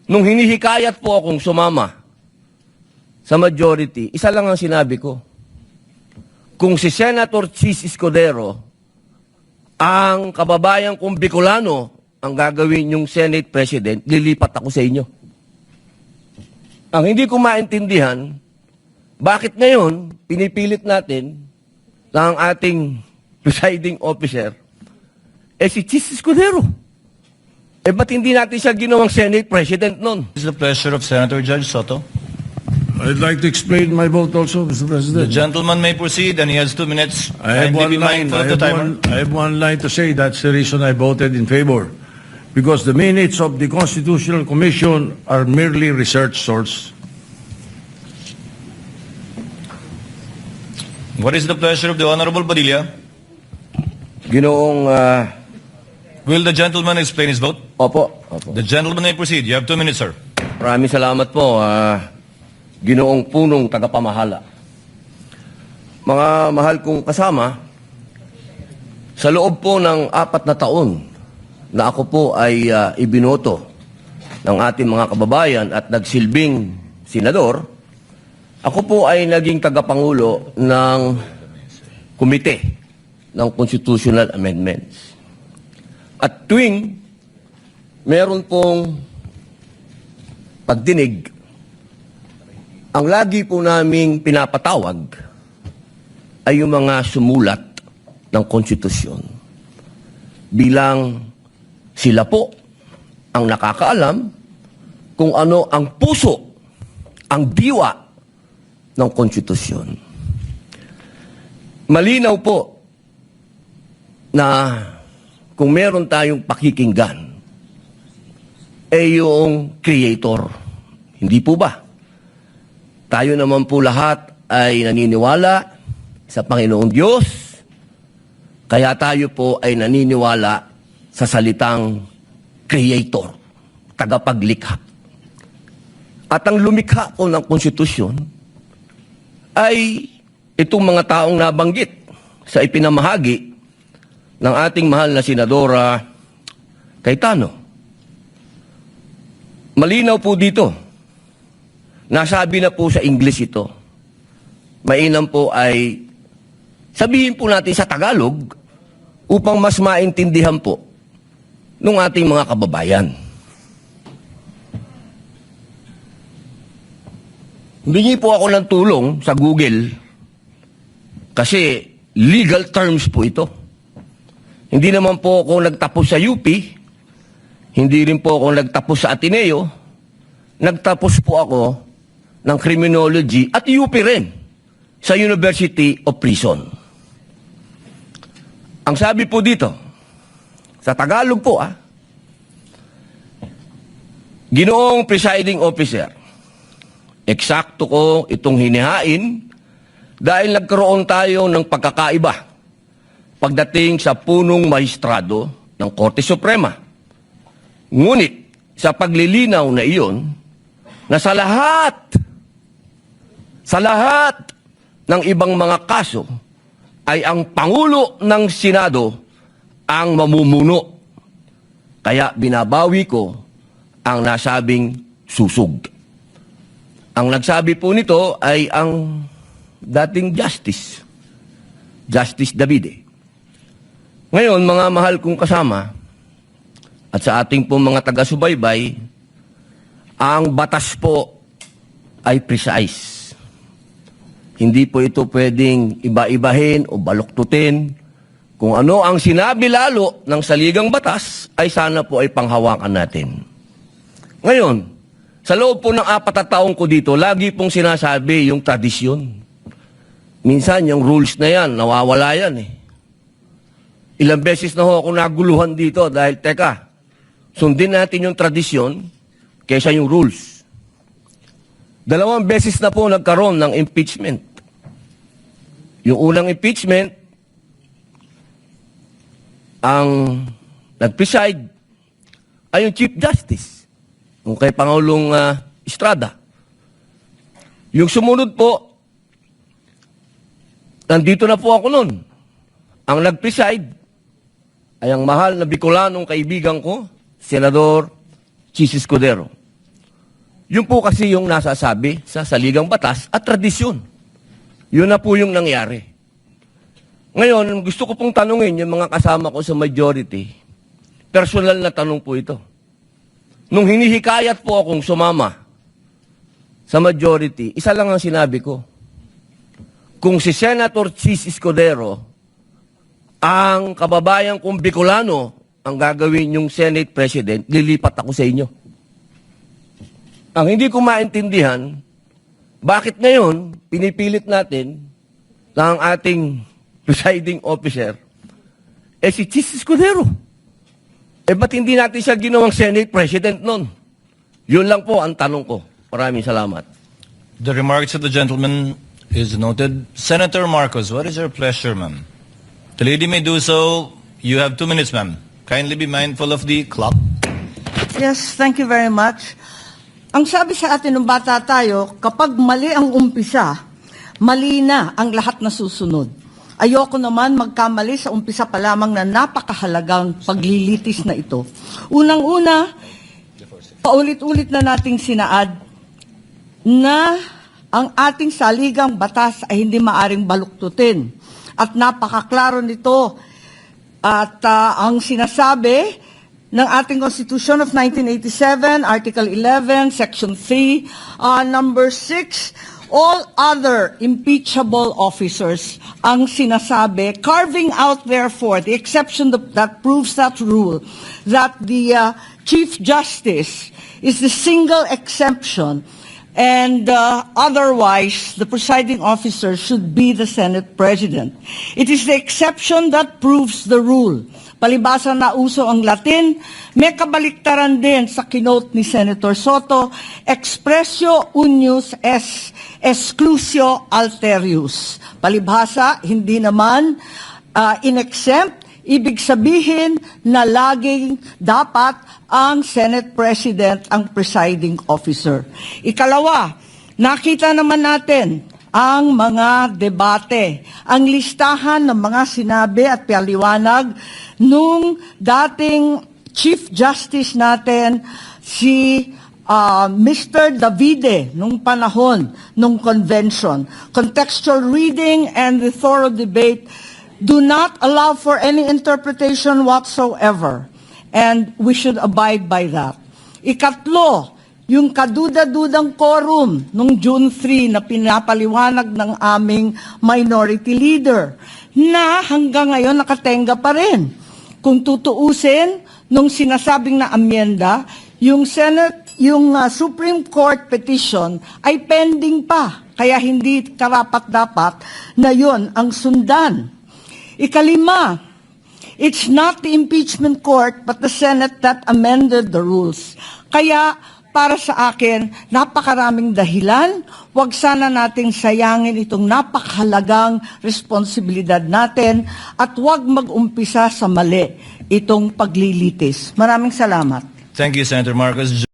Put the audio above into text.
Nung hinihikayat po akong sumama sa majority, isa lang ang sinabi ko. Kung si Senator Chis Escudero, ang kababayan kong Bicolano, ang gagawin yung Senate President, lilipat ako sa inyo. Ang hindi ko maintindihan, bakit ngayon pinipilit natin na ang ating presiding officer si Chis Escudero? Ba't hindi natin siya ginawang Senate President nun? It's the pleasure of Senator Judge Soto. I'd like to explain my vote also, Mr. The President. gentleman may proceed and he has 2 minutes. I have Kindly be one line. mindful of the timer. I have one line to say. That's the reason I voted in favor. Because the minutes of the Constitutional Commission are merely research source. What is the pleasure of the Honorable Padilla? Ginoong, Will the gentleman explain his vote? opo. The gentleman may proceed. You have 2 minutes, sir. Maraming salamat po, Ginoong punong tagapamahala. Mga mahal kong kasama, sa loob po ng 4 na taon na ako po ay ibinoto ng ating mga kababayan at nagsilbing senador, ako po ay naging tagapangulo ng komite ng Constitutional Amendments. At tuwing meron pong pagdinig, ang lagi po naming pinapatawag ay yung mga sumulat ng konstitusyon. Bilang sila po ang nakakaalam kung ano ang puso, ang diwa ng konstitusyon. Malinaw po na kung meron tayong pakikinggan, yung creator. Hindi po ba? Tayo naman po lahat ay naniniwala sa Panginoong Diyos, kaya tayo po ay naniniwala sa salitang creator, tagapaglikha. At ang lumikha po ng konstitusyon ay itong mga taong nabanggit sa ipinamahagi ng ating mahal na Senadora Cayetano. Malinaw po dito. Nasabi na po sa English ito. Mainam po ay sabihin po natin sa Tagalog upang mas maintindihan po ng ating mga kababayan. Humingi po ako ng tulong sa Google kasi legal terms po ito. Hindi naman po ako nagtapos sa UP, hindi rin po ako nagtapos sa Ateneo, nagtapos po ako ng criminology at UP rin sa University of Prison. Ang sabi po dito, sa Tagalog po Ginoong Presiding Officer, eksakto ko itong hinihain dahil nagkaroon tayo ng pagkakaiba pagdating sa punong maestrado ng Korte Suprema. Ngunit sa paglilinaw na iyon, na sa lahat ng ibang mga kaso ay ang Pangulo ng Senado ang mamumuno. Kaya binabawi ko ang nasabing susug. Ang nagsabi po nito ay ang dating Justice Davide. Ngayon, mga mahal kong kasama, at sa ating po mga taga-subaybay, ang batas po ay precise. Hindi po ito pwedeng iba-ibahin o baluktutin. Kung ano ang sinabi lalo ng saligang batas, ay sana po ay panghawakan natin. Ngayon, sa loob po ng 4 na taong ko dito, lagi pong sinasabi yung tradisyon. Minsan, yung rules na yan, nawawala yan Ilang beses na ho ako naguluhan dito dahil, teka, sundin natin yung tradisyon kaysa yung rules. 2 beses na po nagkaroon ng impeachment. Yung unang impeachment, ang nag-preside ay yung Chief Justice, yung kay Pangulong Estrada. Yung sumunod po, nandito na po ako nun. Ang nag-preside ay ang mahal na Bicolanong kaibigan ko, Senador Chis Escudero. Yun po kasi yung nasasabi sa saligang batas at tradisyon. Yun na po yung nangyari. Ngayon, gusto ko pong tanungin yung mga kasama ko sa majority. Personal na tanong po ito. Nung hinihikayat po akong sumama sa majority, isa lang ang sinabi ko. Kung si Senator Chis Escudero, ang kababayan kong Bicolano, ang gagawin yung Senate President, lilipat ako sa inyo. Ang hindi ko maintindihan, bakit ngayon pinipilit natin na ang ating presiding officer si Chis Escudero? Ba't hindi natin siya ginawang Senate President nun? Yun lang po ang tanong ko. Maraming salamat. The remarks of the gentleman is noted. Senator Marcos, what is your pleasure, ma'am? The lady may do so. You have 2 minutes, ma'am. Kindly be mindful of the clock. Yes, thank you very much. Ang sabi sa atin ng bata tayo, kapag mali ang umpisa, mali na ang lahat na susunod. Ayoko naman magkamali sa umpisa pa lamang na napakahalagang paglilitis na ito. Unang-una, paulit-ulit na nating sinaad na ang ating saligang batas ay hindi maaring baluktutin. At napakaklaro nito. At ang sinasabi ng ating Constitution of 1987, Article 11, Section 3, Number 6, all other impeachable officers ang sinasabi, carving out therefore the exception that proves that rule, that the Chief Justice is the single exception, and otherwise the presiding officer should be the Senate President. It is the exception that proves the rule. Palibasa na uso ang Latin, may kabaliktaran din sa kinote ni Senator Soto, expressio unius est exclusio alterius. Palibhasa, hindi naman in-exempt, ibig sabihin na laging dapat ang Senate President ang presiding officer. Ikalawa, nakita naman natin ang mga debate, ang listahan ng mga sinabi at paliwanag nung dating Chief Justice natin, si Mr. Davide, nung panahon, nung convention. Contextual reading and the thorough debate do not allow for any interpretation whatsoever. And we should abide by that. Ikatlo, yung kaduda-dudang quorum nung June 3 na pinapaliwanag ng aming minority leader na hanggang ngayon nakatenga pa rin. Kung tutuusin, nung sinasabing na amyenda, yung Supreme Court petition ay pending pa. Kaya hindi karapat-dapat na yon ang sundan. Ikalima, it's not the impeachment court but the Senate that amended the rules. Kaya para sa akin, napakaraming dahilan. Huwag sana nating sayangin itong napakahalagang responsibilidad natin at huwag mag-umpisa sa mali itong paglilitis. Maraming salamat. Thank you, Senator Marcos.